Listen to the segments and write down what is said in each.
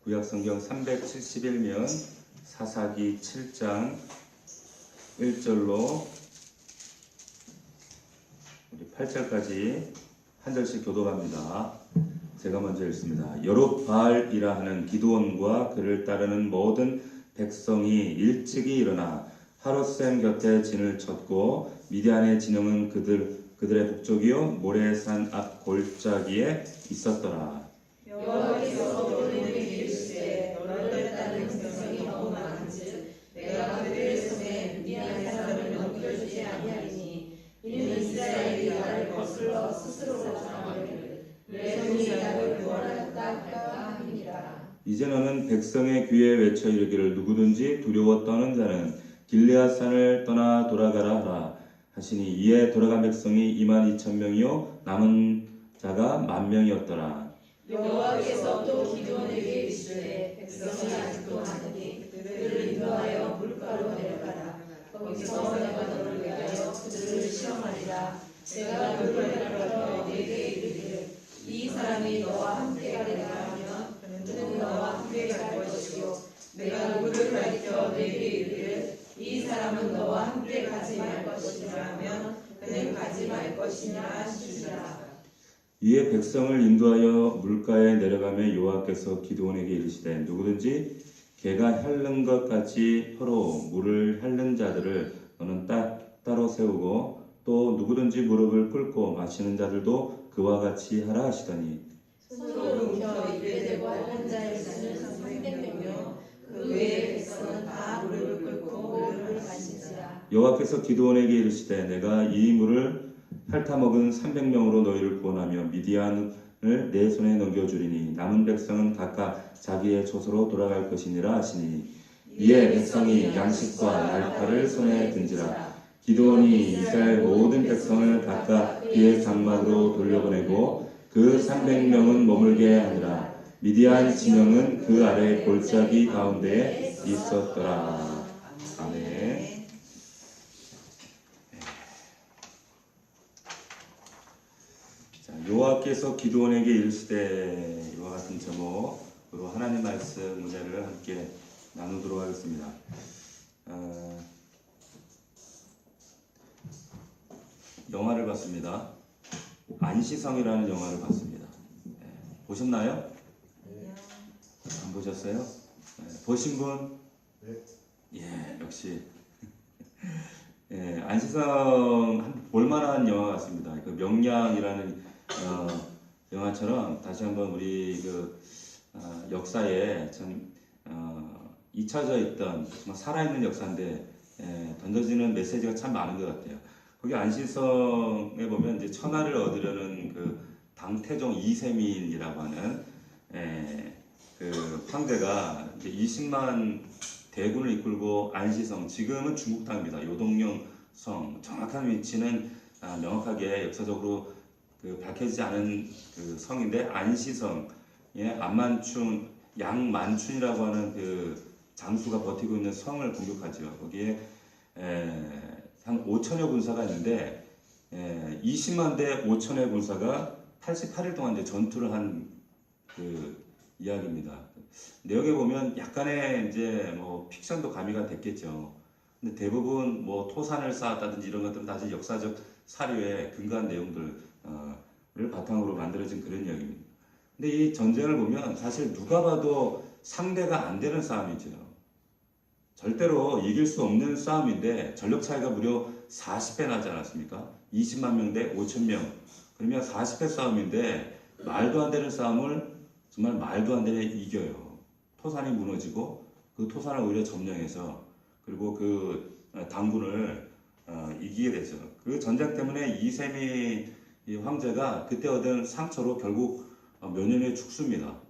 구약성경 371면 사사기 7장 1절로 우리 8절까지 한 절씩 교독합니다. 제가 먼저 읽습니다. 여룹바알이라 하는 기드온과 그를 따르는 모든 백성이 일찍이 일어나 하롯셈 곁에 진을 쳤고 미디안의 진영은 그들의 북쪽이요 모레산 앞 골짜기에 있었더라. 여호와께서 너희에게 이르시되 너를 따르는 백성이 너무 많은즉 내가 그들의 손에 미디안 사람을 넘겨주지 아니하리니 이는 이스라엘이 나를 거슬러 스스로 정하기를 내 손이 나를 구원하였다 할까 함이니라. 이제 너는 백성의 귀에 외쳐 이르기를 누구든지 두려워 떠는 자는 길르앗산을 떠나 돌아가라 하라 하시니 이에 돌아간 백성이 22,000명이요 남은 자가 10,000명이었더라. 여호와께서 또 기드온에게 이르시되 백성이 아직도 많으니 그들을 인도하여 물가로 내려가라. 거기서 내가 너를 위하여 그들을 시험하리라. 내가 너를 가르쳐 내게 이르기를 이 사람이 너와 함께 가리라 하면 그는 너와 함께 갈 것이요 내가 누구를 가르쳐 내게 이르기를 이 사람은 너와 함께 가지 말 것이라 하면 그는 가지 말 것이냐 하시니라. 이에 백성을 인도하여 물가에 내려가며 여호와께서 기드온에게 이르시되 누구든지 개가 핥는 것 같이 혀로 물을 핥는 자들을 너는 따로 세우고 또 누구든지 무릎을 꿇고 마시는 자들도 그와 같이 하라 하시더니 손으로 움켜 입에 대고 핥는 자의 수는 300명이요 그 외의 백성은 다 무릎을 꿇고 물을 마시니라. 여호와께서 기드온에게 이르시되 내가 이 물을 핥아먹은 300명으로 너희를 구원하며 미디안을 내 손에 넘겨주리니 남은 백성은 각각 자기의 처소로 돌아갈 것이니라 하시니 이에 백성이 양식과 날파를 손에 든지라. 기드온이 이스라엘 모든 백성을 각각 그의 장막으로 돌려보내고 그 300명은 머물게 하니라. 미디안 진영은 그 아래 골짜기 가운데에 있었더라. 아멘. 여호와께서 기드온에게 이르시되 이와 같은 제목으로 하나님 말씀 문제를 함께 나누도록 하겠습니다. 영화를 봤습니다. 안시성이라는 영화를 봤습니다. 보셨나요? 네. 안 보셨어요? 보신 분? 네. 예, 역시. 예, 안시성 볼만한 영화 같습니다. 그 명량이라는 영화처럼 다시 한번 우리 역사에 참 잊혀져 있던 정말 살아있는 역사인데 던져지는 메시지가 참 많은 것 같아요. 거기 안시성에 보면 이제 천하를 얻으려는 그 당태종 이세민이라고 하는 그 황제가 이제 20만 대군을 이끌고 안시성, 지금은 중국 땅입니다. 요동령 성, 정확한 위치는 명확하게 역사적으로 밝혀지지 않은 그 성인데 안시성의 안만춘, 양만춘이라고 하는 그 장수가 버티고 있는 성을 공격하죠. 거기에 한 5천여 군사가 있는데 20만 대 5천여 군사가 88일 동안 이제 전투를 한 그 이야기입니다. 내용에 보면 약간의 이제 뭐 픽션도 가미가 됐겠죠. 근데 대부분 뭐 토산을 쌓았다든지 이런 것들은 다시 역사적 사료에 근거한 내용들을 바탕으로 만들어진 그런 이야기입니다. 근데 이 전쟁을 보면 사실 누가 봐도 상대가 안 되는 싸움이죠. 절대로 이길 수 없는 싸움인데 전력 차이가 무려 40배 나지 않았습니까? 20만 명 대 5천 명. 그러면 40배 싸움인데 말도 안 되는 싸움을 정말 말도 안 되게 이겨요. 토산이 무너지고 그 토산을 오히려 점령해서 그리고 그 당군을 이기게 되죠. 그 전쟁 때문에 이세미 황제가 그때 얻은 상처로 결국 몇 년 후에 죽습니다.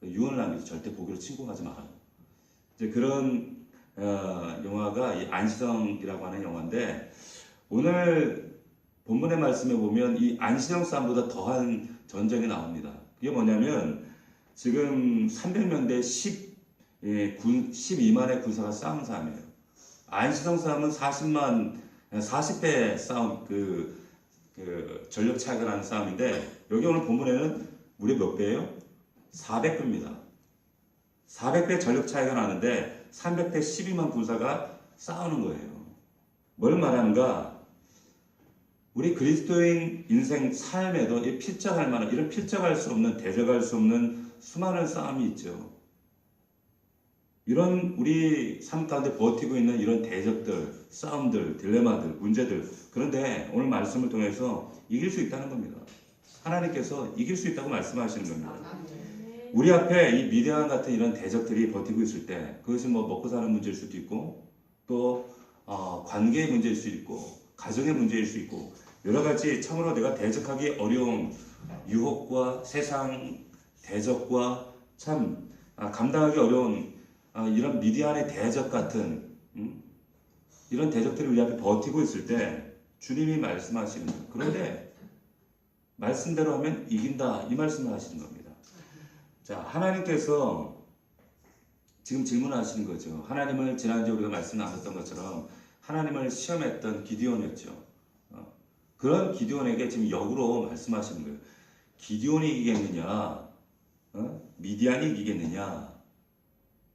유언을 남기죠. 절대 보기로 침공하지 마라. 이제 그런 영화가 이 안시성이라고 하는 영화인데 오늘 본문의 말씀에 보면 이 안시성 싸움보다 더한 전쟁이 나옵니다. 그게 뭐냐면 지금 300명 대 12만의 군사가 싸운 싸움이에요. 안시성 싸움은 40배 싸움 그 전력 차이가 나는 싸움인데 여기 오늘 본문에는 무려 몇 배예요? 400배입니다. 400배 전력 차이가 나는데 300대 12만 군사가 싸우는 거예요. 뭘 말하는가? 우리 그리스도인 인생 삶에도 이 필적할 만한, 이런 필적할 수 없는, 대적할 수 없는 수많은 싸움이 있죠. 이런 우리 삶 가운데 버티고 있는 이런 대적들, 싸움들, 딜레마들, 문제들. 그런데 오늘 말씀을 통해서 이길 수 있다는 겁니다. 하나님께서 이길 수 있다고 말씀하시는 겁니다. 우리 앞에 이 미디안 같은 이런 대적들이 버티고 있을 때, 그것이 뭐 먹고 사는 문제일 수도 있고, 또 관계의 문제일 수 있고, 가정의 문제일 수 있고, 여러 가지 참으로 내가 대적하기 어려운 유혹과 세상 대적과 참 감당하기 어려운 이런 미디안의 대적 같은 이런 대적들이 우리 앞에 버티고 있을 때 주님이 말씀하시는 거예요. 그런데 말씀대로 하면 이긴다, 이 말씀을 하시는 겁니다. 자, 하나님께서 지금 질문하시는 거죠. 하나님을 지난주에 우리가 말씀 나눴던 것처럼 하나님을 시험했던 기드온이었죠. 그런 기드온에게 지금 역으로 말씀하시는 거예요. 기드온이 이기겠느냐, 미디안이 이기겠느냐.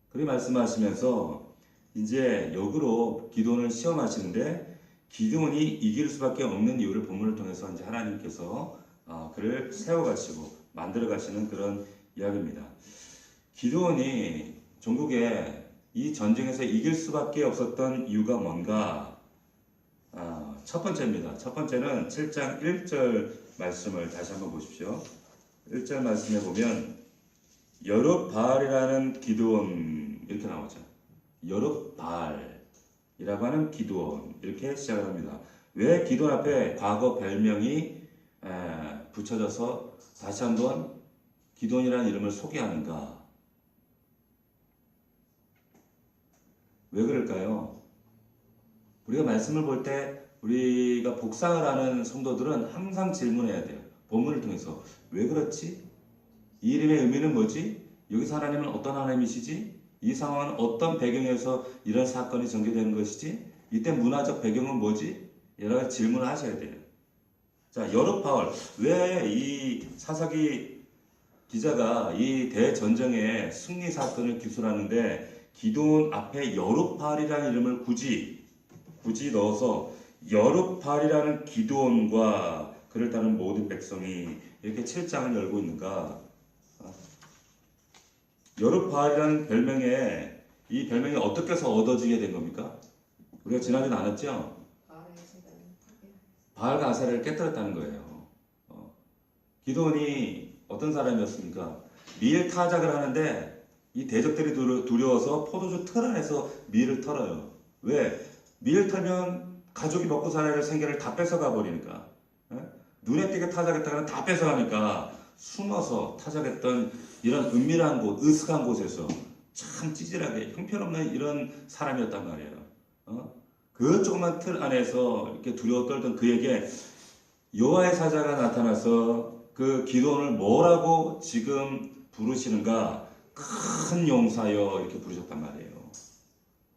그렇게 말씀하시면서 이제 역으로 기드온을 시험하시는데, 기드온이 이길 수밖에 없는 이유를 본문을 통해서 이제 하나님께서 그를 세워가시고 만들어가시는 그런 이야기입니다. 기드온이 전국에 이 전쟁에서 이길 수밖에 없었던 이유가 뭔가? 첫 번째입니다. 첫 번째는 7장 1절 말씀을 다시 한번 보십시오. 1절 말씀에 보면 여룹바알이라는 기드온 이렇게 나오죠. 여룹바알이라고 하는 기드온 이렇게 시작을 합니다. 왜 기드온 앞에 과거 별명이 붙여져서 다시 한번 기드온이라는 이름을 소개하는가? 왜 그럴까요? 우리가 말씀을 볼 때 우리가 복상을 하는 성도들은 항상 질문해야 돼요. 본문을 통해서 왜 그렇지? 이 이름의 의미는 뭐지? 여기서 하나님은 어떤 하나님이시지? 이 상황은 어떤 배경에서 이런 사건이 전개되는 것이지? 이때 문화적 배경은 뭐지? 여러 가지 질문을 하셔야 돼요. 자, 여룹바알. 왜 이 사사기 기자가 이 대전쟁의 승리 사건을 기술하는데 기드온 앞에 여룹바알이라는 이름을 굳이 넣어서 여룹바알이라는 기드온과 그를 따른 모든 백성이 이렇게 7장을 열고 있는가? 여룹바알이라는 별명에 이 별명이 어떻게 해서 얻어지게 된 겁니까? 우리가 지난주에 나눴죠? 바알과 아세라를 깨뜨렸다는 거예요. 기드온이 어떤 사람이었습니까? 밀 타작을 하는데 이 대적들이 두려워서 포도주 틀 안에서 밀을 털어요. 왜? 밀을 털면 가족이 먹고 살아야 할 생계를 다 뺏어가 버리니까. 눈에 띄게 타작했다가는 다 뺏어가니까 숨어서 타작했던 이런 은밀한 곳, 으슥한 곳에서 참 찌질하게 형편없는 이런 사람이었단 말이에요. 그 조그만 틀 안에서 이렇게 두려워 떨던 그에게 여호와의 사자가 나타나서 그 기도원을 뭐라고 지금 부르시는가? 큰 용사여 이렇게 부르셨단 말이에요.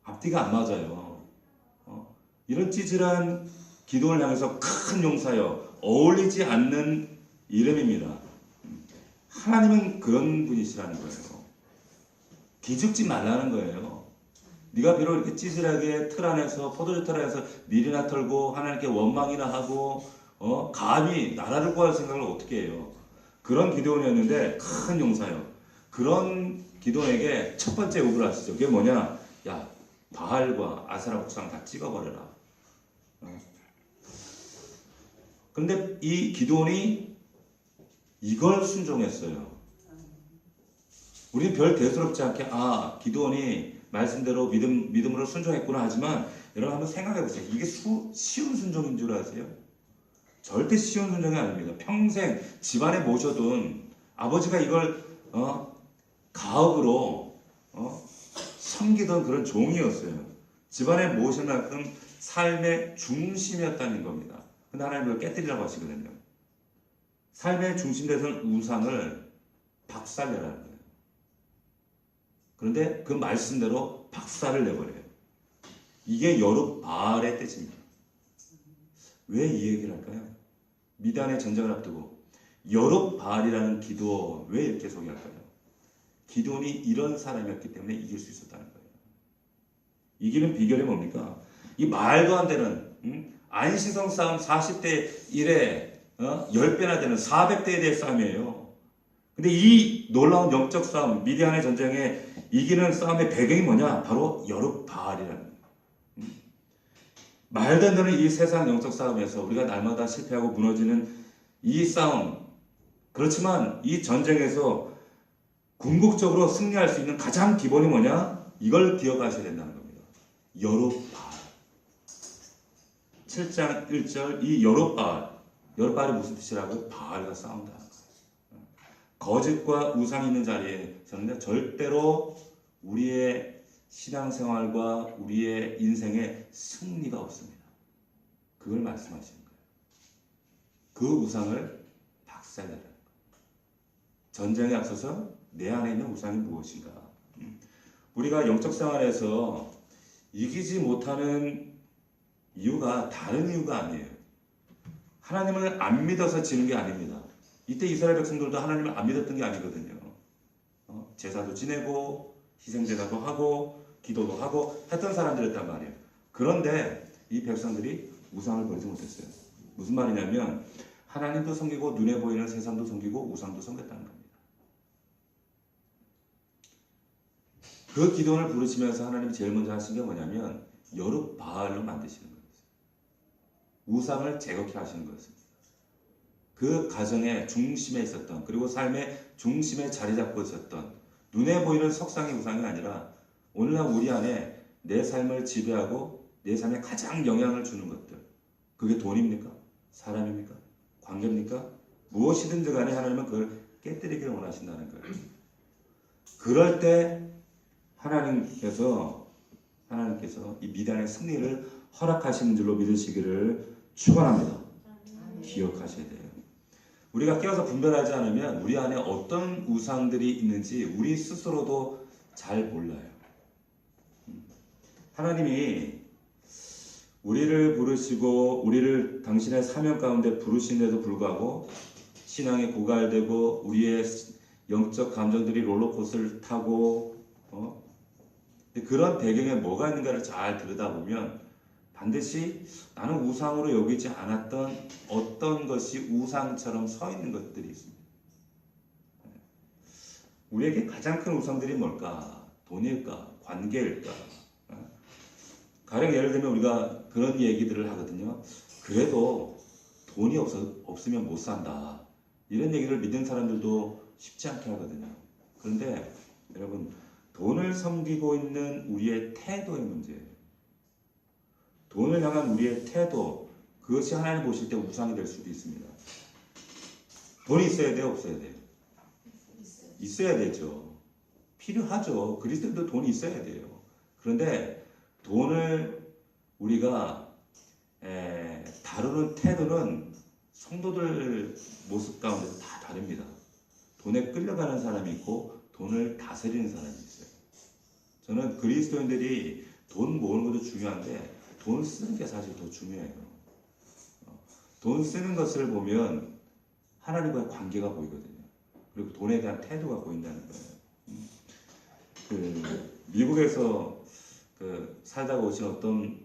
앞뒤가 안 맞아요. 이런 찌질한 기도를 향해서 큰 용사여 어울리지 않는 이름입니다. 하나님은 그런 분이시라는 거예요. 기죽지 말라는 거예요. 네가 비록 이렇게 찌질하게 틀 안에서 포도주 틀 안에서 밀이나 털고 하나님께 원망이나 하고 감히 나라를 구할 생각을 어떻게 해요? 그런 기도원이었는데 큰 용사요. 그런 기도원에게 첫 번째 요구를 하시죠. 그게 뭐냐? 야, 바알과 아세라 복상 다 찍어버려라. 그런데 이 기도원이 이걸 순종했어요. 우리는 별 대수롭지 않게 기도원이 말씀대로 믿음으로 순종했구나 하지만 여러분 한번 생각해 보세요. 이게 쉬운 순종인 줄 아세요? 절대 쉬운 순종이 아닙니다. 평생 집안에 모셔둔 아버지가 이걸 가업으로 섬기던 그런 종이었어요. 집안에 모실 만큼 삶의 중심이었다는 겁니다. 근데 하나님 그걸 깨뜨리라고 하시거든요. 삶의 중심되던 우상을 박살내라는 거예요. 그런데 그 말씀대로 박살을 내버려요. 이게 여룹바알의 뜻입니다. 왜 이 얘기를 할까요? 미단의 전쟁을 앞두고 여룹바알이라는 기도 왜 이렇게 소개할까요? 기드온이 이런 사람이었기 때문에 이길 수 있었다는 거예요. 이기는 비결이 뭡니까? 이 말도 안 되는 안시성 싸움 40대 1에 10배나 되는 400대에 대한 싸움이에요. 근데 이 놀라운 영적 싸움, 미디안의 전쟁에 이기는 싸움의 배경이 뭐냐? 바로 여룹바알이라는 거예요. 말도 안 되는 이 세상 영적 싸움에서 우리가 날마다 실패하고 무너지는 이 싸움, 그렇지만 이 전쟁에서 궁극적으로 승리할 수 있는 가장 기본이 뭐냐? 이걸 기억하셔야 된다는 겁니다. 여룹바알. 7장 1절 이 여룹바알이 무슨 뜻이라고요? 바알과 싸운다는 거예요. 거짓과 우상이 있는 자리에서는 절대로 우리의 신앙생활과 우리의 인생에 승리가 없습니다. 그걸 말씀하시는 거예요. 그 우상을 박살내라는 거예요. 전쟁에 앞서서 내 안에 있는 우상이 무엇인가? 우리가 영적 생활에서 이기지 못하는 이유가 다른 이유가 아니에요. 하나님을 안 믿어서 지는 게 아닙니다. 이때 이스라엘 백성들도 하나님을 안 믿었던 게 아니거든요. 제사도 지내고 희생제사도 하고 기도도 하고 했던 사람들이었단 말이에요. 그런데 이 백성들이 우상을 버리지 못했어요. 무슨 말이냐면 하나님도 섬기고 눈에 보이는 세상도 섬기고 우상도 섬겼다는 겁니다. 그 기도를 부르시면서 하나님이 제일 먼저 하신 게 뭐냐면 여룹바알로 만드시는 거예요. 우상을 제거케 하시는 거였습니다. 그 가정의 중심에 있었던, 그리고 삶의 중심에 자리 잡고 있었던 눈에 보이는 석상의 우상이 아니라 오늘날 우리 안에 내 삶을 지배하고 내 삶에 가장 영향을 주는 것들, 그게 돈입니까? 사람입니까? 관계입니까? 무엇이든지 간에 하나님은 그걸 깨뜨리기를 원하신다는 거예요. 그럴 때 하나님께서 이 미단의 승리를 허락하시는 줄로 믿으시기를 축원합니다. 기억하셔야 돼요. 우리가 깨어서 분별하지 않으면 우리 안에 어떤 우상들이 있는지 우리 스스로도 잘 몰라요. 하나님이 우리를 부르시고 우리를 당신의 사명 가운데 부르신데도 불구하고 신앙이 고갈되고 우리의 영적 감정들이 롤러코스터를 타고 그런 배경에 뭐가 있는가를 잘 들여다보면 반드시 나는 우상으로 여기지 않았던 어떤 것이 우상처럼 서 있는 것들이 있습니다. 우리에게 가장 큰 우상들이 뭘까? 돈일까? 관계일까? 가령 예를 들면 우리가 그런 얘기들을 하거든요. 그래도 돈이 없으면 못 산다. 이런 얘기를 믿는 사람들도 쉽지 않게 하거든요. 그런데 여러분, 돈을 섬기고 있는 우리의 태도의 문제예요. 돈을 향한 우리의 태도, 그것이 하나님 보실 때 우상이 될 수도 있습니다. 돈이 있어야 돼요? 없어야 돼요? 있어야 되죠. 필요하죠. 그리스도인도 돈이 있어야 돼요. 그런데 돈을 우리가 다루는 태도는 성도들 모습 가운데 다 다릅니다. 돈에 끌려가는 사람이 있고 돈을 다스리는 사람이 있어요. 저는 그리스도인들이 돈 모으는 것도 중요한데 돈 쓰는 게 사실 더 중요해요. 돈 쓰는 것을 보면 하나님과의 관계가 보이거든요. 그리고 돈에 대한 태도가 보인다는 거예요. 미국에서 살다가 오신 어떤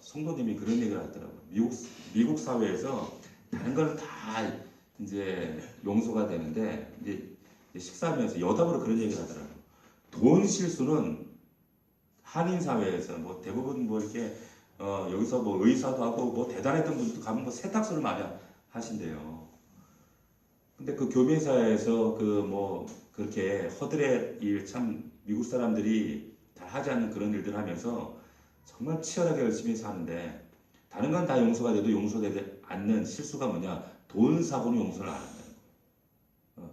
성도님이 그런 얘기를 하더라고요. 미국 사회에서 다른 거는 다 이제 용서가 되는데 이제 식사하면서 여담으로 그런 얘기를 하더라고요. 돈 실수는 한인 사회에서 뭐 대부분 뭐 이렇게 여기서 뭐 의사도 하고 뭐 대단했던 분들도 가면 뭐 세탁소를 많이 하신대요. 근데 그 교민사회에서 뭐 그렇게 허드렛 일 참 미국 사람들이 잘 하지 않는 그런 일들 하면서 정말 치열하게 열심히 사는데 다른 건 다 용서가 돼도 용서되지 않는 실수가 뭐냐? 돈 사고는 용서를 안 한다는 거예요.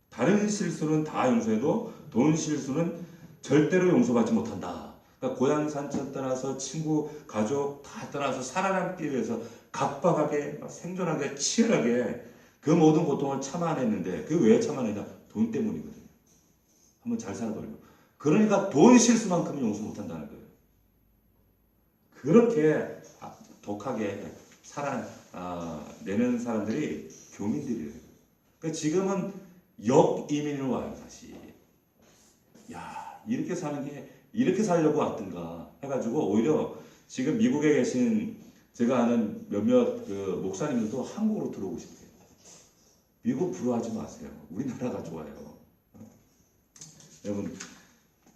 다른 실수는 다 용서해도 돈 실수는 절대로 용서받지 못한다. 그러니까 고향 산천 떠나서 친구, 가족 다 떠나서 살아남기 위해서 각박하게 생존하게 치열하게 그 모든 고통을 참아냈는데 그 왜 참아내냐? 돈 때문이거든요. 한번 잘 살아보려고. 그러니까 돈 실수만큼은 용서 못한다는 거예요. 그렇게 독하게 살아내는 사람들이 교민들이에요. 그러니까 지금은 역이민으로 와요 다시. 야 이렇게 사는 게 이렇게 살려고 왔던가 해가지고 오히려 지금 미국에 계신 제가 아는 몇몇 그 목사님들도 한국으로 들어오고 싶대요. 미국 부러워하지 마세요. 우리나라가 좋아요. 여러분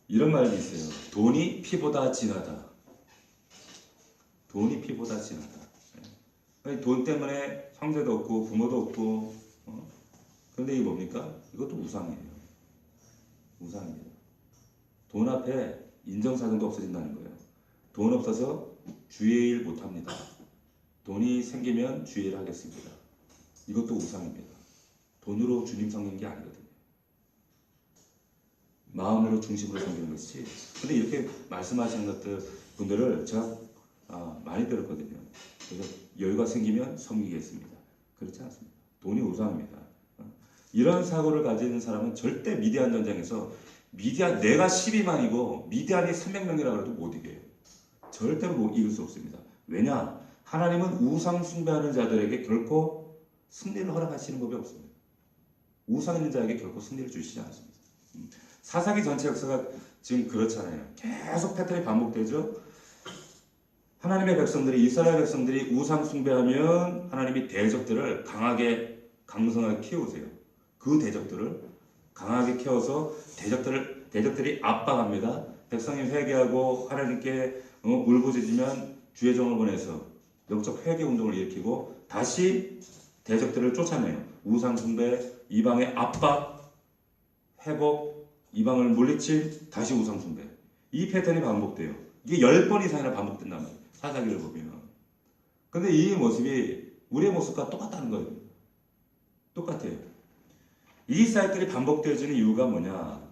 이런 말이 있어요. 돈이 피보다 진하다. 돈이 피보다 진하다. 돈 때문에 형제도 없고 부모도 없고 그런데 이게 뭡니까? 이것도 우상이에요. 우상입니다. 돈 앞에 인정사정도 없어진다는 거예요. 돈 없어서 주의 일 못합니다. 돈이 생기면 주의 일 하겠습니다. 이것도 우상입니다. 돈으로 주님 섬기는 게 아니거든요. 마음으로 중심으로 섬기는 것이지. 근데 이렇게 말씀하시는 것들 분들을 제가 많이 들었거든요. 그래서 여유가 생기면 섬기겠습니다. 그렇지 않습니다. 돈이 우상입니다. 이런 사고를 가지는 사람은 절대 미디안 전쟁에서 미디안 내가 12만이고 미디안이 300명이라고 해도 못 이겨요. 절대로 못 이길 수 없습니다. 왜냐? 하나님은 우상 숭배하는 자들에게 결코 승리를 허락하시는 법이 없습니다. 우상 있는 자에게 결코 승리를 주시지 않습니다. 사사기 전체 역사가 지금 그렇잖아요. 계속 패턴이 반복되죠. 하나님의 백성들이 이스라엘 백성들이 우상 숭배하면 하나님이 대적들을 강하게 강성하게 키우세요. 그 대적들을 강하게 키워서 대적들이 압박합니다. 백성이 회개하고 하나님께 울부짖으면 주의 종을 보내서 영적 회개 운동을 일으키고 다시 대적들을 쫓아내요. 우상 숭배, 이방의 압박, 회복, 이방을 물리칠, 다시 우상 숭배. 이 패턴이 반복돼요. 이게 10번 이상이나 반복된단 말이에요. 사사기를 보면. 근데 이 모습이 우리의 모습과 똑같다는 거예요. 똑같아요. 이 사이클이 반복되어지는 이유가 뭐냐?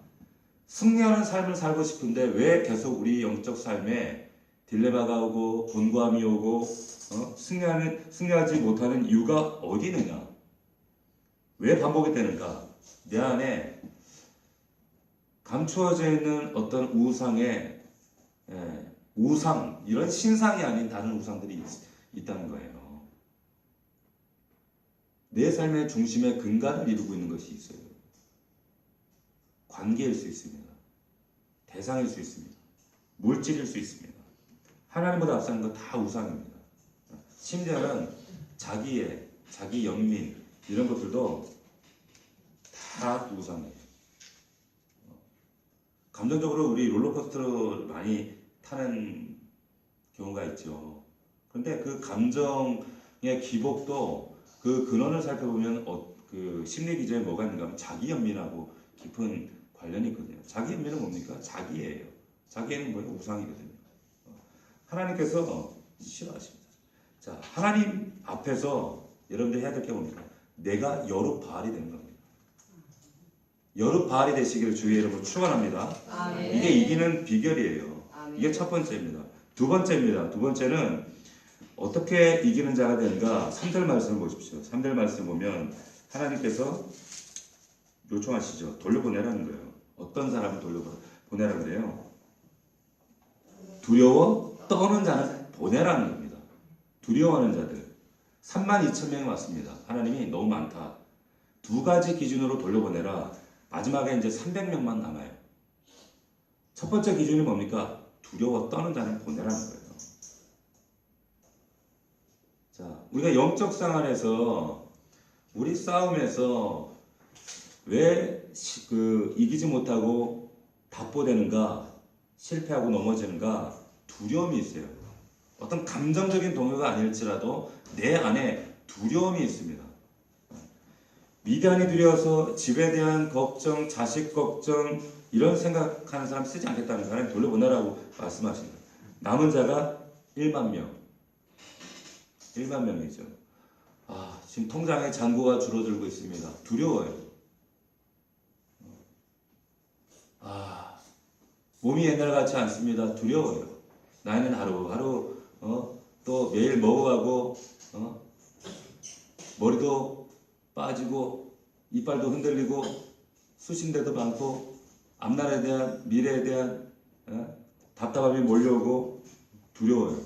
승리하는 삶을 살고 싶은데 왜 계속 우리 영적 삶에 딜레마가 오고 곤고함이 오고 승리하지 못하는 이유가 어디 있느냐? 왜 반복이 되는가? 내 안에 감추어져 있는 어떤 우상의 우상, 이런 신상이 아닌 다른 우상들이 있다는 거예요. 내 삶의 중심의 근간을 이루고 있는 것이 있어요. 관계일 수 있습니다. 대상일 수 있습니다. 물질일 수 있습니다. 하나님보다 앞서는 거 다 우상입니다. 심지어는 자기 영민 이런 것들도 다 우상이에요. 감정적으로 우리 롤러코스터를 많이 타는 경우가 있죠. 그런데 그 감정의 기복도 그 근원을 살펴보면 그 심리 기제에 뭐가 있는가 하면 자기 연민하고 깊은 관련이 있거든요. 자기 연민은 뭡니까? 자기예요. 자기는 뭐예요? 우상이거든요. 하나님께서 싫어하십니다. 자, 하나님 앞에서 여러분들 해야 될 게 뭡니까? 내가 여룻바알이 되는 겁니다. 여룻바알이 되시기를 주의 이름으로 축원합니다. 아멘. 이게 이기는 비결이에요. 아멘. 이게 첫 번째입니다. 두 번째는 어떻게 이기는 자가 되는가? 3절 말씀을 보십시오. 3절 말씀 보면 하나님께서 요청하시죠. 돌려보내라는 거예요. 어떤 사람을 돌려보내라는 거예요? 두려워 떠는 자는 보내라는 겁니다. 두려워하는 자들 32,000명이 왔습니다. 하나님이 너무 많다. 두 가지 기준으로 돌려보내라. 마지막에 이제 300명만 남아요. 첫 번째 기준이 뭡니까? 두려워 떠는 자는 보내라는 거예요. 자, 우리가 영적 생활에서 우리 싸움에서 왜 이기지 못하고 답보되는가, 실패하고 넘어지는가? 두려움이 있어요. 어떤 감정적인 동요가 아닐지라도 내 안에 두려움이 있습니다. 미디안이 두려워서 집에 대한 걱정, 자식 걱정 이런 생각하는 사람 쓰지 않겠다는 거예요. 하나님 돌려보내라고 말씀하십니다. 남은 자가 1만 명. 1만 명이죠. 지금 통장에 잔고가 줄어들고 있습니다. 두려워요. 몸이 옛날 같지 않습니다. 두려워요. 나이는 하루하루 또 매일 먹어가고 머리도 빠지고 이빨도 흔들리고 수신대도 많고 앞날에 대한 미래에 대한 답답함이 몰려오고 두려워요.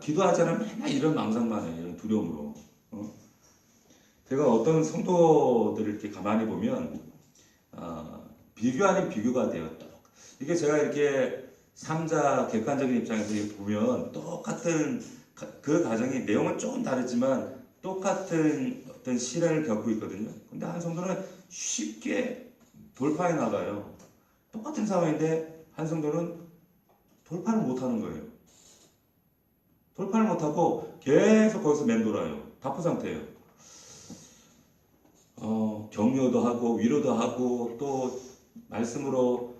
기도하지 않으면 맨날 이런 망상만 해요. 이런 두려움으로. 제가 어떤 성도들을 이렇게 가만히 보면 비교 아닌 비교가 돼요. 이게 제가 이렇게 삼자 객관적인 입장에서 이렇게 보면 똑같은 그 가정이 내용은 조금 다르지만 똑같은 어떤 시련을 겪고 있거든요. 근데 한 성도는 쉽게 돌파해 나가요. 똑같은 상황인데 한 성도는 돌파를 못하는 거예요. 돌파를 못하고 계속 거기서 맴돌아요. 답부 상태예요. 격려도 하고 위로도 하고 또 말씀으로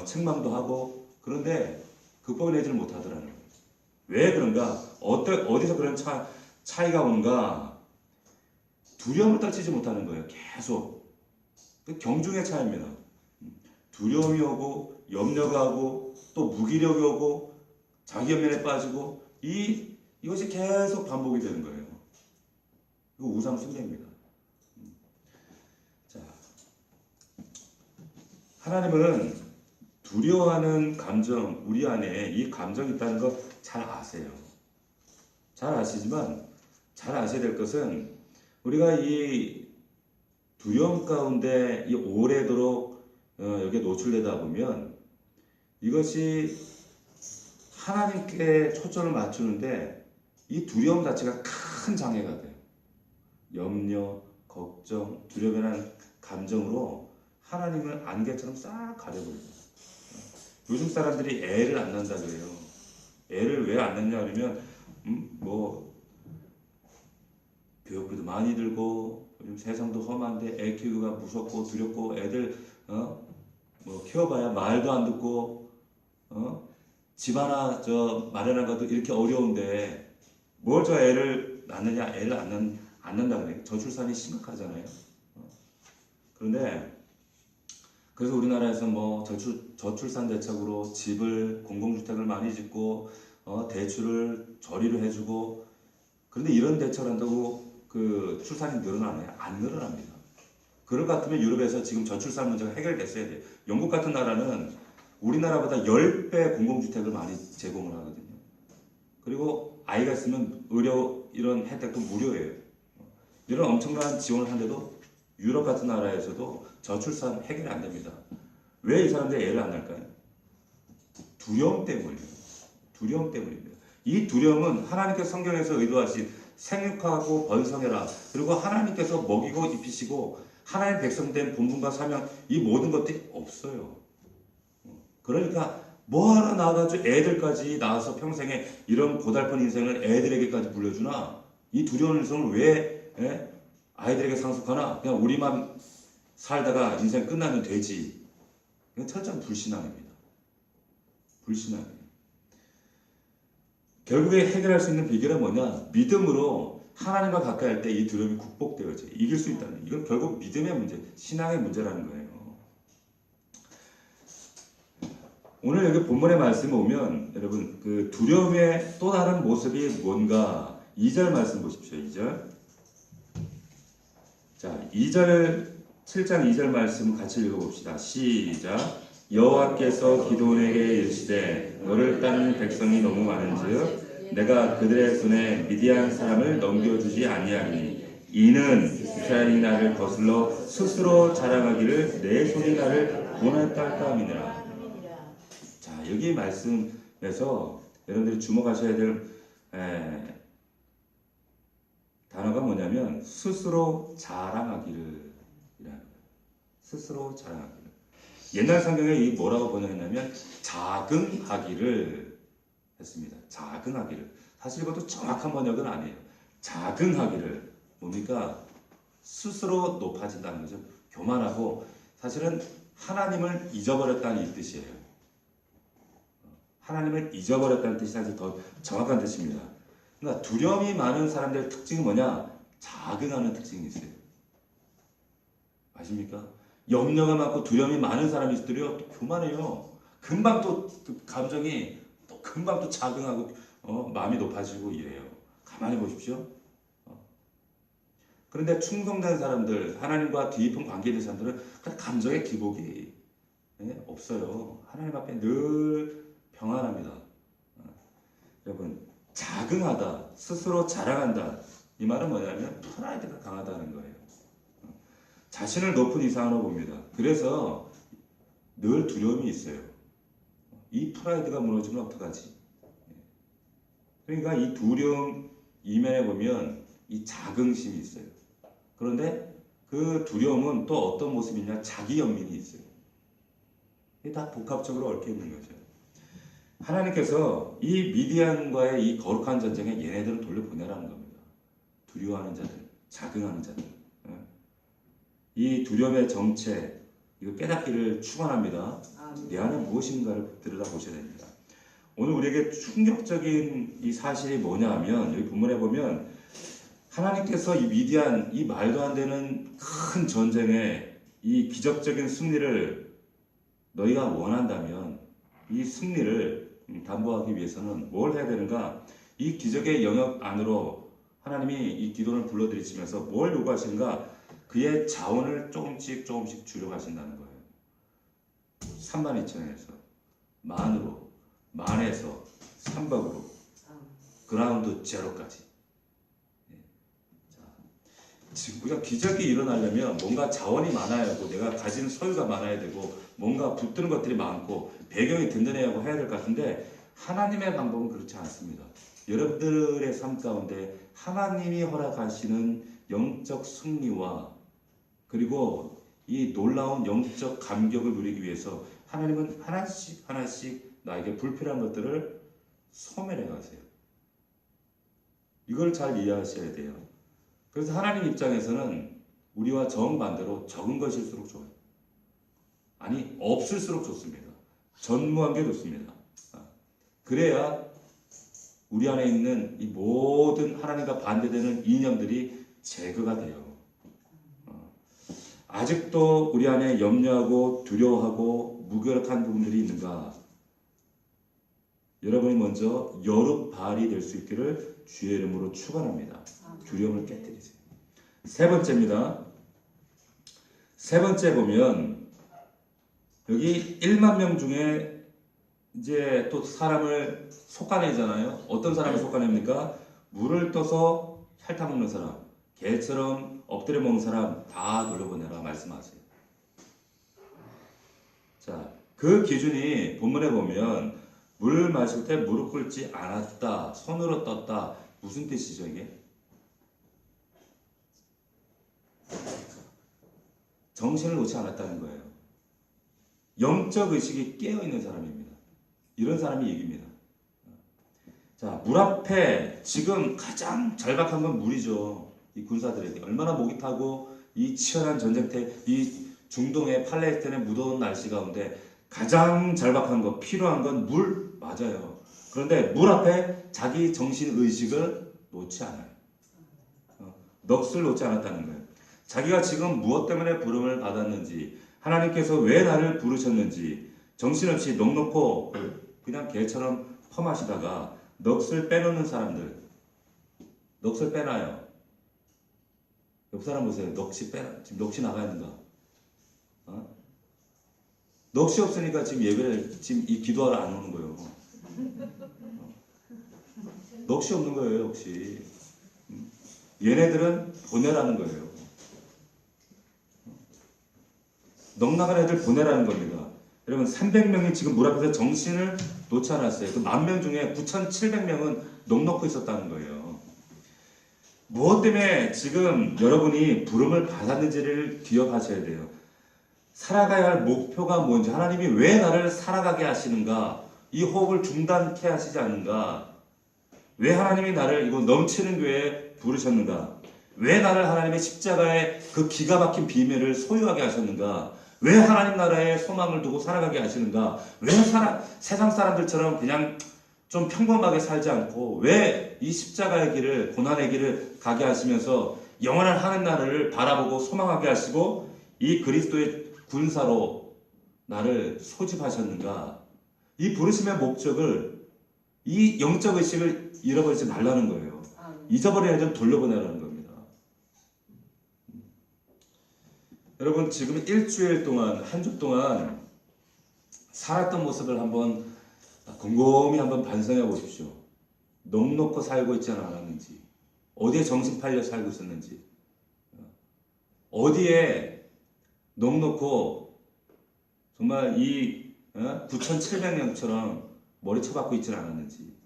책망도 하고 그런데 극복내지를 못하더라는 거예요. 왜 그런가? 어디서 그런 차이가 오는가? 두려움을 떨치지 못하는 거예요. 계속. 그 경중의 차이입니다. 두려움이 오고 염려가 오고 또 무기력이 오고 자기 연민에 빠지고 이것이 계속 반복이 되는 거예요. 이거 우상 숭배입니다. 자, 하나님은 두려워하는 감정, 우리 안에 이 감정이 있다는 거 잘 아세요. 잘 아시지만 잘 아셔야 될 것은 우리가 이 두려움 가운데 이 오래도록 여기에 노출되다 보면 이것이 하나님께 초점을 맞추는데 이 두려움 자체가 큰 장애가 돼요. 염려, 걱정, 두려움이라는 감정으로 하나님을 안개처럼 싹 가려버려요. 요즘 사람들이 애를 안 낳는다 그래요. 애를 왜 안 낳냐 그러면 뭐 교육비도 많이 들고 요즘 세상도 험한데 애 키우기가 무섭고 두렵고 애들 뭐 키워봐야 말도 안 듣고 집 하나 마련한 것도 이렇게 어려운데 뭘 저 애를 낳느냐 애를 안 낳는다 그래. 저출산이 심각하잖아요. 그런데 그래서 우리나라에서 뭐 저출산 대책으로 집을 공공주택을 많이 짓고 대출을 저리로 해주고 그런데 이런 대처를 한다고 그 출산이 늘어나나요? 안 늘어납니다. 그럴 것 같으면 유럽에서 지금 저출산 문제가 해결됐어야 돼요. 영국 같은 나라는 우리나라보다 10배 공공주택을 많이 제공을 하거든요. 그리고 아이가 있으면 의료 이런 혜택도 무료예요. 이런 엄청난 지원을 하는데도 유럽 같은 나라에서도 저출산 해결이 안 됩니다. 왜 이 사람들이 애를 안 낳을까요? 두려움 때문이에요. 두려움 때문입니다. 이 두려움은 하나님께서 성경에서 의도하신 생육하고 번성해라. 그리고 하나님께서 먹이고 입히시고 하나님 백성된 본분과 사명 이 모든 것들이 없어요. 그러니까 뭐하러 나와가지고 애들까지 낳아서 평생에 이런 고달픈 인생을 애들에게까지 물려주나? 이 두려운 인생을 왜 아이들에게 상속하나? 그냥 우리만 살다가 인생 끝나면 되지. 이건 철저한 불신앙입니다. 불신앙이에요. 결국에 해결할 수 있는 비결은 뭐냐? 믿음으로 하나님과 가까이 할 때 이 두려움이 극복되어져 이길 수 있다는 이건 결국 믿음의 문제, 신앙의 문제라는 거예요. 오늘 여기 본문의 말씀에 오면 여러분 그 두려움의 또 다른 모습이 뭔가 2절 말씀 보십시오. 2절. 자, 2절 7장 2절 말씀 같이 읽어봅시다. 시작. 여호와께서 기드온에게 이르시되 너를 따르는 백성이 너무 많은즉 내가 그들의 손에 미디안 사람을 넘겨주지 아니하리니 이는 이스라엘이 나를 거슬러 스스로 자랑하기를 내 손이 나를 구원하였다 할까 함이니라. 자, 여기 말씀에서 여러분들이 주목하셔야 될 단어가 뭐냐면 스스로 자랑하기를 이라는 거예요. 스스로 자랑하기를. 옛날 성경에 이 뭐라고 번역했냐면 자긍하기를 했습니다. 자긍하기를. 사실 이것도 정확한 번역은 아니에요. 자긍하기를. 뭡니까? 스스로 높아진다는 거죠. 교만하고 사실은 하나님을 잊어버렸다는 이 뜻이에요. 하나님을 잊어버렸다는 뜻이 사실 더 정확한 뜻입니다. 그러니까 두려움이 많은 사람들의 특징이 뭐냐? 자긍하는 특징이 있어요. 아십니까? 염려가 많고 두려움이 많은 사람들이요 또 교만해요. 금방 또 감정이 또 금방 또 자긍하고 마음이 높아지고 이래요. 가만히 보십시오. 그런데 충성된 사람들, 하나님과 깊은 관계 있는 사람들은 감정의 기복이 없어요. 하나님 앞에 늘 평안합니다. 여러분, 자긍하다, 스스로 자랑한다. 이 말은 뭐냐면 프라이드가 강하다는 거예요. 자신을 높은 이상으로 봅니다. 그래서 늘 두려움이 있어요. 이 프라이드가 무너지면 어떡하지? 그러니까 이 두려움 이면에 보면 이 자긍심이 있어요. 그런데 그 두려움은 또 어떤 모습이냐? 자기 연민이 있어요. 이게 다 복합적으로 얽혀 있는 거죠. 하나님께서 이 미디안과의 이 거룩한 전쟁에 얘네들을 돌려보내라는 겁니다. 두려워하는 자들, 자긍하는 자들. 이 두려움의 정체, 이거 깨닫기를 축원합니다. 내 안에 무엇인가를 들여다보셔야 됩니다. 오늘 우리에게 충격적인 이 사실이 뭐냐 하면 여기 본문에 보면 하나님께서 이 미디안, 이 말도 안 되는 큰 전쟁에 이 기적적인 승리를 너희가 원한다면 이 승리를 담보하기 위해서는 뭘 해야 되는가? 이 기적의 영역 안으로 하나님이 이 기도를 불러들이시면서 뭘 요구하시는가? 그의 자원을 조금씩 줄여가신다는 거예요. 32,000에서 만으로, 만에서 3박으로, 그라운드 제로까지. 지금 우리가 기적이 일어나려면 뭔가 자원이 많아야 하고 내가 가진 소유가 많아야 되고 뭔가 붙드는 것들이 많고 배경이 든든해야 하고 해야 될 것 같은데 하나님의 방법은 그렇지 않습니다. 여러분들의 삶 가운데 하나님이 허락하시는 영적 승리와 그리고 이 놀라운 영적 감격을 누리기 위해서 하나님은 하나씩 나에게 불필요한 것들을 소멸해 가세요. 이걸 잘 이해하셔야 돼요. 그래서 하나님 입장에서는 우리와 정반대로 적은 것일수록 좋아요. 아니 없을수록 좋습니다. 전무한 게 좋습니다. 그래야 우리 안에 있는 이 모든 하나님과 반대되는 이념들이 제거가 돼요. 아직도 우리 안에 염려하고 두려워하고 무기력한 부분들이 있는가? 여러분이 먼저 여룻발이 될 수 있기를 주의 이름으로 축원합니다. 두려움을 깨뜨리세요. 세 번째입니다. 세 번째 보면 여기 1만 명 중에 이제 또 사람을 솎아내잖아요. 어떤 사람을 솎아냅니까? 물을 떠서 핥아먹는 사람, 개처럼 엎드려 먹는 사람 다 돌려보내라 말씀하세요. 자, 그 기준이 본문에 보면 물 마실 때 무릎 꿇지 않았다, 손으로 떴다. 무슨 뜻이죠 이게? 정신을 놓지 않았다는 거예요. 영적 의식이 깨어있는 사람입니다. 이런 사람이 이깁니다. 자, 물 앞에 지금 가장 절박한 건 물이죠. 이 군사들에게 얼마나 목이 타고 이 치열한 전쟁터, 이 중동의 팔레스타인의 무더운 날씨 가운데 가장 절박한 거, 필요한 건 물 맞아요. 그런데 물 앞에 자기 정신 의식을 놓지 않아요. 넋을 놓지 않았다는 거예요. 자기가 지금 무엇 때문에 부름을 받았는지, 하나님께서 왜 나를 부르셨는지 정신없이 넋 놓고 그냥 개처럼 험하시다가 넋을 빼놓는 사람들, 넋을 빼놔요. 옆 사람 보세요. 지금 넋이 나가 있는가? 넋이 없으니까 지금 예배를, 지금 이 기도하러 안 오는 거예요. 넋이 없는 거예요, 혹시. 얘네들은 보내라는 거예요. 넋 나간 애들 보내라는 겁니다. 여러분 300명이 지금 물 앞에서 정신을 놓지 않았어요. 그 10,000명 중에 9,700명은 넋 놓고 있었다는 거예요. 무엇 때문에 지금 여러분이 부름을 받았는지를 기억하셔야 돼요. 살아가야 할 목표가 뭔지, 하나님이 왜 나를 살아가게 하시는가, 이 호흡을 중단케 하시지 않는가, 왜 하나님이 나를 이거 넘치는 교회에 부르셨는가, 왜 나를 하나님의 십자가의 그 기가 막힌 비밀을 소유하게 하셨는가, 왜 하나님 나라에 소망을 두고 살아가게 하시는가, 왜 세상 사람들처럼 그냥 좀 평범하게 살지 않고 왜 이 십자가의 길을, 고난의 길을 가게 하시면서 영원한 하늘 나라를 바라보고 소망하게 하시고 이 그리스도의 군사로 나를 소집하셨는가. 이 부르심의 목적을, 이 영적 의식을 잃어버리지 말라는 거예요. 잊어버린 애들 돌려보내라는 겁니다. 여러분 지금 일주일 동안, 한 주 동안 살았던 모습을 한번 곰곰이 한번 반성해 보십시오. 넋 놓고 살고 있지 않았는지, 어디에 정신 팔려 살고 있었는지, 어디에 넉넉고 정말 이 9,700명처럼 머리 쳐박고 있지는 않았는지,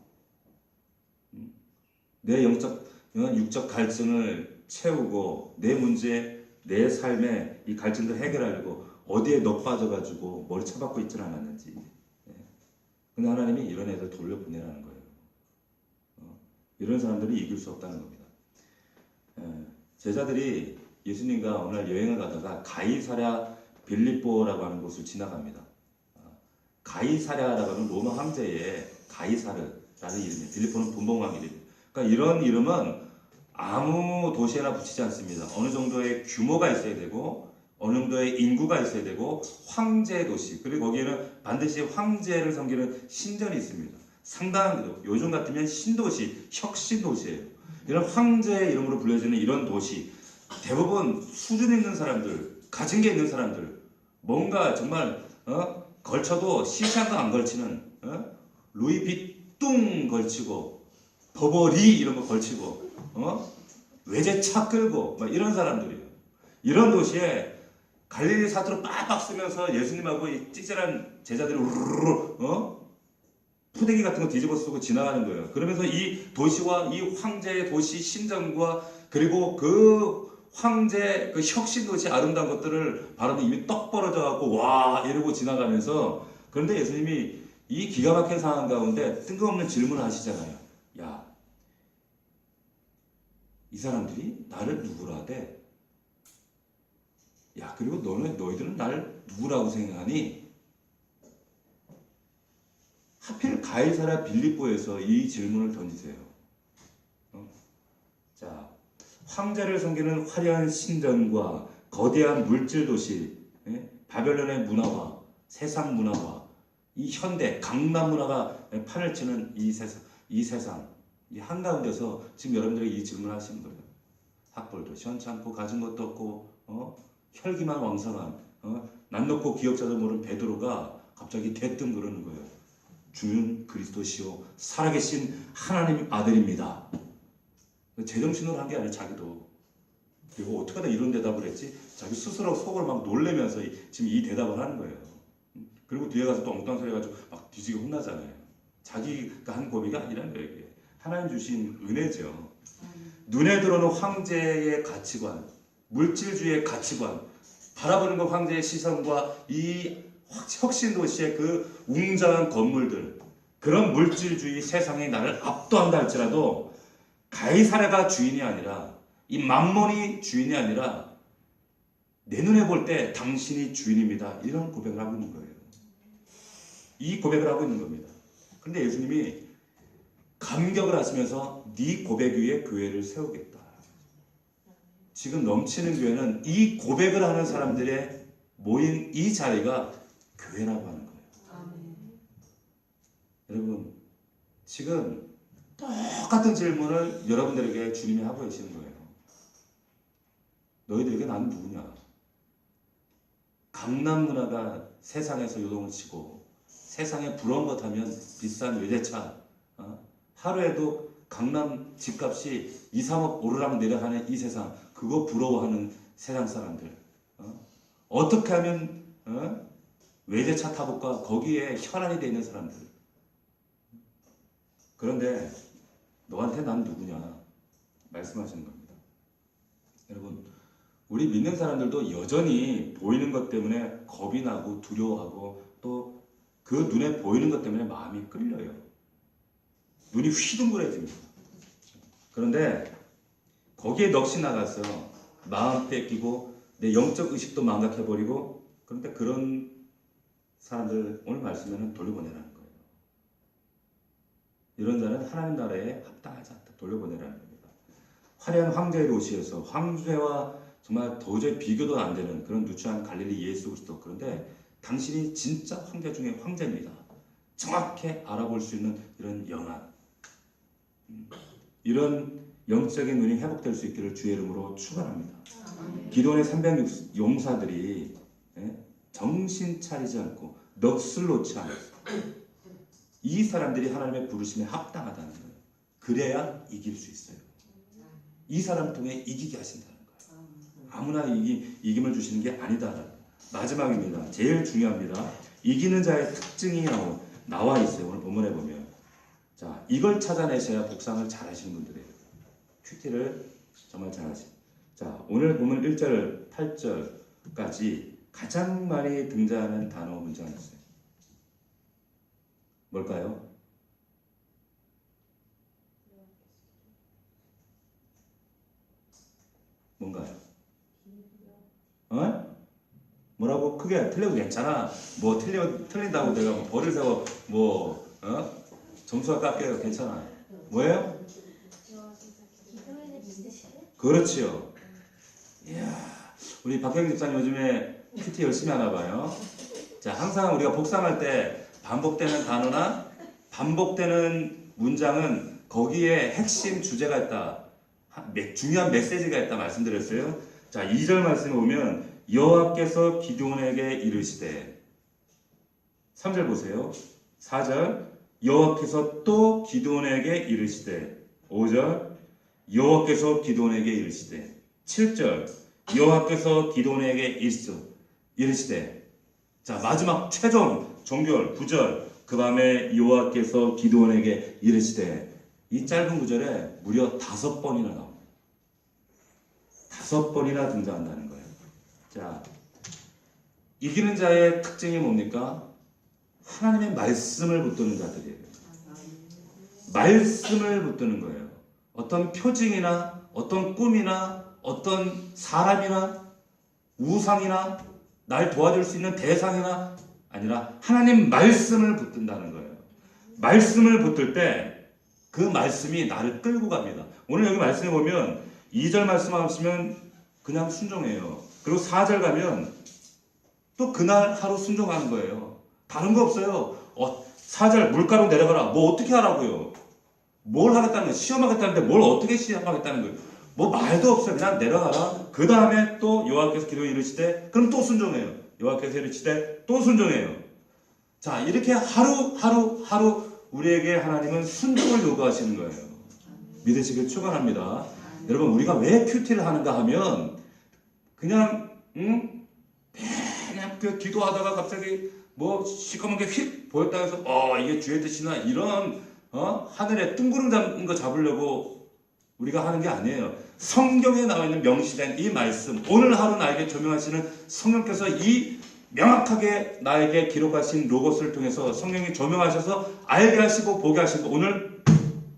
내 영적, 육적 갈증을 채우고 내 문제, 내 삶의 이 갈증도 해결하려고 어디에 넋 빠져가지고 머리 쳐박고 있지는 않았는지. 근데 하나님이 이런 애들 돌려보내라는 거예요. 이런 사람들이 이길 수 없다는 겁니다. 제자들이 예수님과 어느 날 여행을 가다가 가이사랴 빌립보라고 하는 곳을 지나갑니다. 가이사랴라고 하는 로마 황제의 가이사르라는 이름이에요. 빌립보는 분봉왕 이름이에요. 그러니까 이런 이름은 아무 도시에나 붙이지 않습니다. 어느 정도의 규모가 있어야 되고 어느 정도의 인구가 있어야 되고 황제 도시, 그리고 거기에는 반드시 황제를 섬기는 신전이 있습니다. 상당한 데도 요즘 같으면 신도시, 혁신도시예요. 이런 황제의 이름으로 불려지는 이런 도시, 대부분 수준 있는 사람들, 가진 게 있는 사람들, 뭔가 정말 걸쳐도 시시한거 안 걸치는, 루이비뚱 걸치고 버버리 이런 거 걸치고 외제차 끌고 막 이런 사람들이에요. 이런 도시에 갈릴리 사투로 빡빡 쓰면서 예수님하고 이 찌질한 제자들이 우르르 푸대기 같은 거 뒤집어 쓰고 지나가는 거예요. 그러면서 이 도시와 이 황제의 도시 신전과 그리고 그 황제 그 혁신 도시 아름다운 것들을 바라보면 입이 떡 벌어져 갖고 와 이러고 지나가면서, 그런데 예수님이 이 기가 막힌 상황 가운데 뜬금없는 질문을 하시잖아요. 야, 이 사람들이 나를 누구라 하대? 야, 그리고 너희들은 나를 누구라고 생각하니? 하필 가이사랴 빌립보에서 이 질문을 던지세요. 자, 황제를 섬기는 화려한 신전과 거대한 물질 도시, 바벨론의 문화와 세상 문화와 이 현대 강남 문화가 판을 치는 이 세상, 이 한가운데서 지금 여러분들이 이 질문을 하시는 거예요. 학벌도 시원찮고 가진 것도 없고 혈기만 왕성한 난 놓고 기억자도 모르는 베드로가 갑자기 대뜸 그러는 거예요. 주는 그리스도시요 살아계신 하나님 아들입니다. 제정신으로 한 게 아니라 자기도. 그리고 어떻게 하다 이런 대답을 했지? 자기 스스로 속을 막 놀래면서 지금 이 대답을 하는 거예요. 그리고 뒤에 가서 또 엉뚱한 소리 해가지고 막 뒤지게 혼나잖아요. 자기가 한 고백이 아니라는 거예요. 이게 하나님 주신 은혜죠. 눈에 들어오는 황제의 가치관, 물질주의의 가치관, 바라보는 것 황제의 시선과 이 혁신도시의 그 웅장한 건물들, 그런 물질주의 세상이 나를 압도한다 할지라도 가이사랴가 주인이 아니라, 이 만몬이 주인이 아니라 내 눈에 볼 때 당신이 주인입니다. 이런 고백을 하고 있는 거예요. 이 고백을 하고 있는 겁니다. 그런데 예수님이 감격을 하시면서 네 고백 위에 교회를 세우겠다. 지금 넘치는 교회는 이 고백을 하는 사람들의 모인 이 자리가 교회라고 하는 거예요. 여러분, 지금 똑같은 질문을 여러분들에게 주님이 하고 계시는 거예요. 너희들에게 나는 누구냐? 강남 문화가 세상에서 요동을 치고 세상에 부러운 것 하면 비싼 외제차, 하루에도 강남 집값이 2, 3억 오르락 내려가는 이 세상, 그거 부러워하는 세상 사람들, 어떻게 하면 외제차 타볼까? 거기에 혈안이 돼 있는 사람들. 그런데 너한테 난 누구냐? 말씀하시는 겁니다. 여러분, 우리 믿는 사람들도 여전히 보이는 것 때문에 겁이 나고 두려워하고 또 그 눈에 보이는 것 때문에 마음이 끌려요. 눈이 휘둥그레집니다. 그런데 거기에 넋이 나가서 마음 뺏기고 내 영적 의식도 망각해버리고, 그런데 그런 사람들 오늘 말씀에는 돌려보내라는 거예요. 이런 자는 하나님 나라에 합당하지 않다. 돌려보내라는 겁니다. 화려한 황제의 도시에서 황제와 정말 도저히 비교도 안 되는 그런 누추한 갈릴리 예수 그리스도, 그런데 당신이 진짜 황제 중에 황제입니다. 정확히 알아볼 수 있는 이런 영안, 이런 영적인 눈이 회복될 수 있기를 주의 이름으로 축원합니다. 기도원의 300 용사들이 정신 차리지 않고 넋을 놓지 않았어요. 이 사람들이 하나님의 부르심에 합당하다는 거예요. 그래야 이길 수 있어요. 이 사람을 통해 이기게 하신다는 거예요. 아무나 이김을 주시는 게 아니다. 마지막입니다. 제일 중요합니다. 이기는 자의 특징이 나와 있어요. 오늘 본문에 보면. 자, 이걸 찾아내셔야 복상을 잘 하시는 분들이에요. 큐티를 정말 잘 하시죠. 자, 오늘 보면 1절, 8절까지 가장 많이 등장하는 단어 문장이 있어요. 뭘까요? 뭔가요? 어? 뭐라고? 크게 틀려도 괜찮아. 뭐 틀린다고 내가 뭐 벌을 세워 점수가 깎여요. 괜찮아. 뭐예요? 그렇지요. 이야, 우리 박경희 집사님 요즘에 큐티 열심히 하나 봐요. 자, 항상 우리가 복상할 때 반복되는 단어나 반복되는 문장은 거기에 핵심 주제가 있다. 중요한 메시지가 있다 말씀드렸어요. 자, 2절 말씀에 보면 여호와께서 기드온에게 이르시되 3절 보세요. 4절 여호와께서 또 기드온에게 이르시되 5절 여호와께서 기드온에게 이르시되 7절 여호와께서 기드온에게 이르시되 자, 마지막 최종 종결 9절 그 밤에 여호와께서 기드온에게 이르시되 이 짧은 구절에 무려 5번이나 나옵니다. 5번이나 등장한다는 거예요. 자, 이기는 자의 특징이 뭡니까? 하나님의 말씀을 붙드는 자들이에요. 말씀을 붙드는 거예요. 어떤 표징이나 어떤 꿈이나 어떤 사람이나 우상이나 날 도와줄 수 있는 대상이나 아니라 하나님 말씀을 붙든다는 거예요. 말씀을 붙들 때 그 말씀이 나를 끌고 갑니다. 오늘 여기 말씀해 보면 2절 말씀하시면 그냥 순종해요. 그리고 4절 가면 또 그날 하루 순종하는 거예요. 다른 거 없어요. 4절 물가로 내려가라. 뭐 어떻게 하라고요? 뭘 하겠다는 거예요? 시험하겠다는데 뭘 어떻게 시험하겠다는 거예요? 뭐 말도 없어요. 그냥 내려가라. 그 다음에 또 여호와께서 기도에 이르시되 그럼 또 순종해요. 여호와께서 이르시되 또 순종해요. 자, 이렇게 하루 우리에게 하나님은 순종을 요구하시는 거예요. 믿으시길 축원합니다. 여러분, 우리가 왜 큐티를 하는가 하면 그냥 기도하다가 갑자기 뭐 시커먼 게 휙 보였다 해서 이게 주의 뜻이나 이런 하늘에 뜬구름 잡은 거 잡으려고 우리가 하는 게 아니에요. 성경에 나와 있는 명시된 이 말씀, 오늘 하루 나에게 조명하시는 성령께서 이 명확하게 나에게 기록하신 로고스를 통해서 성령이 조명하셔서 알게 하시고 보게 하시고 오늘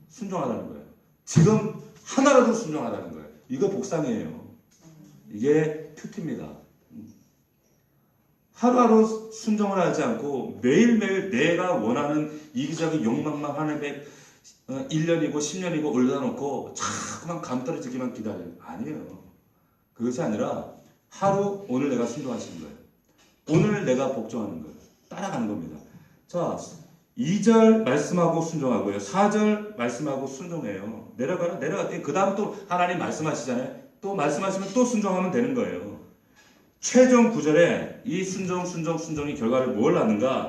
순종하라는 거예요. 지금 하나라도 순종하라는 거예요. 이거 복상이에요. 이게 큐티입니다. 하루하루 순종을 하지 않고 매일매일 내가 원하는 이기적인 욕망만 하나님의 1년이고 10년이고 올려다 놓고 자꾸만 감 떨어지기만 기다려요. 아니에요. 그것이 아니라 하루 오늘 내가 순종하시는 거예요. 오늘 내가 복종하는 거예요. 따라가는 겁니다. 자, 2절 말씀하고 순종하고요. 4절 말씀하고 순종해요. 내려갔더니 그 다음 또 하나님 말씀하시잖아요. 또 말씀하시면 또 순종하면 되는 거예요. 최종 9절에 이 순종이 결과를 뭘 낳는가?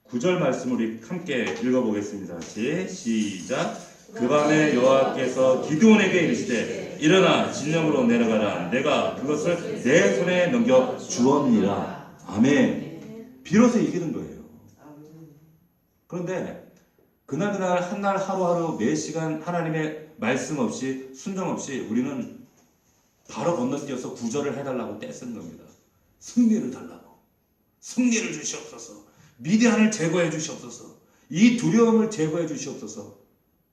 9절 말씀을 우리 함께 읽어보겠습니다. 시작. 그 밤에 여호와께서 기드온에게 이르시되 일어나 진영으로 내려가라. 내가 그것을 내 손에 넘겨 주었느니라. 아멘. 비로소 이기는 거예요. 그런데 그날 한날 하루하루 매 시간 하나님의 말씀 없이 순종 없이 우리는 바로 건너뛰어서 구절을 해달라고 떼쓰는 겁니다. 승리를 달라고. 승리를 주시옵소서. 미디안을 제거해 주시옵소서. 이 두려움을 제거해 주시옵소서.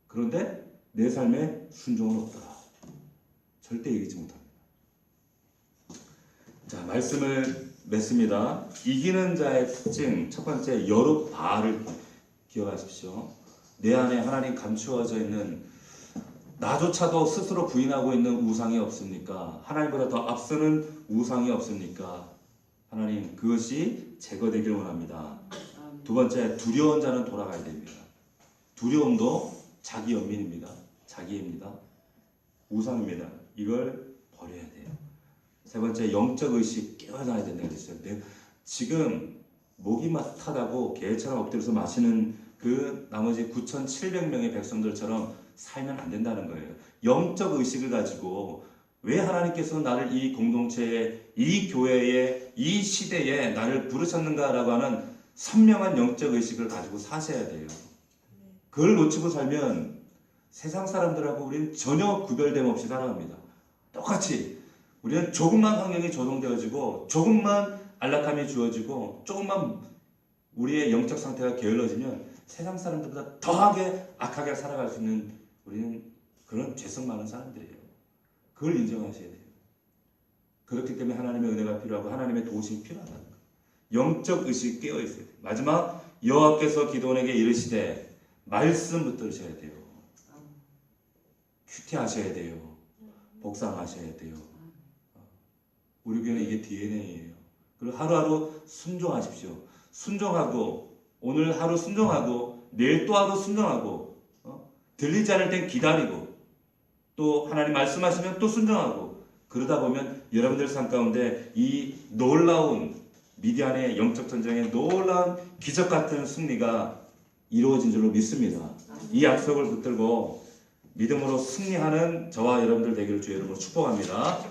그런데 내 삶에 순종은 없더라. 절대 이기지 못합니다. 자, 말씀을 맺습니다. 이기는 자의 특징 첫 번째 여룻바알을 기억하십시오. 내 안에 하나님 감추어져 있는 나조차도 스스로 부인하고 있는 우상이 없습니까? 하나님보다 더 앞서는 우상이 없습니까? 하나님 그것이 제거되길 원합니다. 두 번째 두려운 자는 돌아가야 됩니다. 두려움도 자기 연민입니다. 자기입니다. 우상입니다. 이걸 버려야 돼요. 세 번째 영적 의식 깨어나야 된다고 그랬어요. 지금 목이 타다고 개처럼 엎드려서 마시는 그 나머지 9,700명의 백성들처럼 살면 안 된다는 거예요. 영적 의식을 가지고 왜 하나님께서 나를 이 공동체에, 이 교회에, 이 시대에 나를 부르셨는가라고 하는 선명한 영적 의식을 가지고 사셔야 돼요. 그걸 놓치고 살면 세상 사람들하고 우리는 전혀 구별됨 없이 살아갑니다. 똑같이 우리는 조금만 환경이 조성되어지고 조금만 안락함이 주어지고 조금만 우리의 영적 상태가 게을러지면 세상 사람들보다 더하게 악하게 살아갈 수 있는 우리는 그런 죄성 많은 사람들이에요. 그걸 인정하셔야 돼요. 그렇기 때문에 하나님의 은혜가 필요하고 하나님의 도우심이 필요하다는 거예요. 영적 의식이 깨어 있어야 돼요. 마지막 여호와께서 기드온에게 이르시되 말씀 붙들으셔야 돼요. 큐티하셔야 돼요. 복상하셔야 돼요. 우리 교회는 이게 DNA예요. 그리고 하루하루 순종하십시오. 순종하고 오늘 하루 순종하고 내일 또 하루 순종하고 들리지 않을 땐 기다리고 또 하나님 말씀하시면 또 순종하고 그러다 보면 여러분들 삶 가운데 이 놀라운 미디안의 영적 전쟁의 놀라운 기적 같은 승리가 이루어진 줄로 믿습니다. 이 약속을 붙들고 믿음으로 승리하는 저와 여러분들 되기를 주의 이름으로 축복합니다.